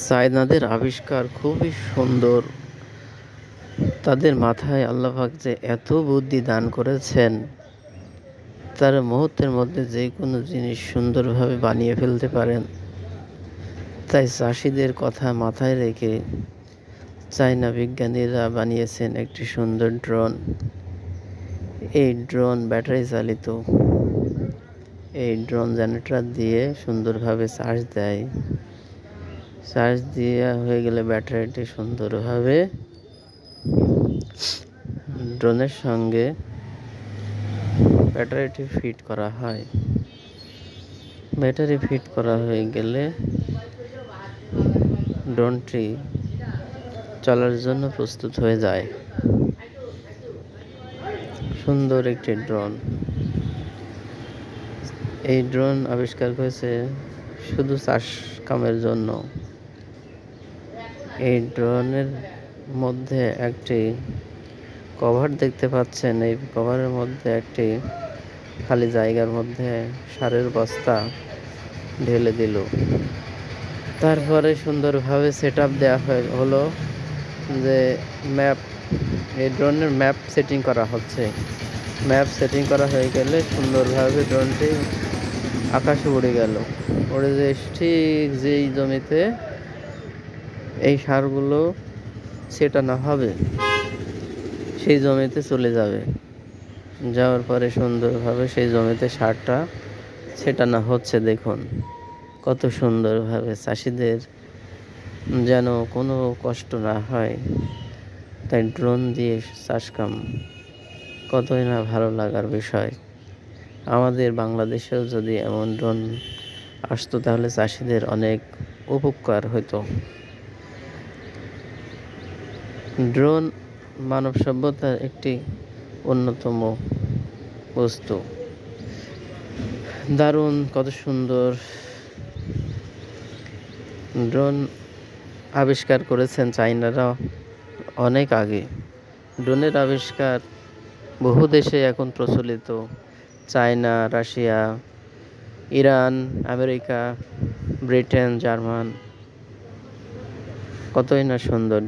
চায়নাদের আবিষ্কার খুবই সুন্দর। তাদের মাথায় আল্লাহ পাক যে এত বুদ্ধি দান করেছেন, তারা মুহূর্তের মধ্যে যেকোনো জিনিস সুন্দরভাবে বানিয়ে ফেলতে পারেন। তাই চাষিদের কথা মাথায় রেখে চায়না বিজ্ঞানীরা বানিয়েছেন একটি সুন্দর ড্রোন। এই ড্রোন ব্যাটারি চালিত। এই ড্রোন জেনারেটর দিয়ে সুন্দরভাবে চার্জ দেয়। চার্জ দেওয়া হয়ে গেলে ব্যাটারিটি সুন্দরভাবে ড্রোনের সঙ্গে ব্যাটারিটি ফিট করা হয়। ব্যাটারি ফিট করা হয়ে গেলে ড্রোনটি চলার জন্য প্রস্তুত হয়ে যায়। সুন্দর একটি ড্রোন। এই ড্রোন আবিষ্কার করেছে শুধু চাষ কামের জন্য। এই ড্রোনের মধ্যে একটি কভার দেখতে পাচ্ছেন। এই কভারের মধ্যে একটি খালি জায়গার মধ্যে সারের বস্তা ঢেলে দিল। তারপরে সুন্দরভাবে সেটআপ দেওয়া হলো যে এই ড্রোনের ম্যাপ সেটিং করা হচ্ছে। ম্যাপ সেটিং করা হয়ে গেলে সুন্দরভাবে ড্রোনটি আকাশে উড়ে গেল। উড়ে যে ঠিক যেই জমিতে এই সারগুলো ছেটানো হবে সেই জমিতে চলে যাবে। যাওয়ার পরে সুন্দরভাবে সেই জমিতে সারটা ছেটানো হচ্ছে। দেখুন কত সুন্দরভাবে, চাষিদের যেন কোনো কষ্ট না হয়। তাই ড্রোন দিয়ে চাষ কাম কতই না ভালো লাগার বিষয়। আমাদের বাংলাদেশেও যদি এমন ড্রোন আসতো তাহলে চাষিদের অনেক উপকার হতো। ড্রোন মানব সভ্যতার একটি অন্যতম বস্তু। দারুণ, কত সুন্দর। ড্রোন আবিষ্কার করেছেন চাইনারা অনেক আগে। ড্রোনের আবিষ্কার বহু দেশে এখন প্রচলিত। China, Russia, Iran, America, Britain, German, কতই না সুন্দর।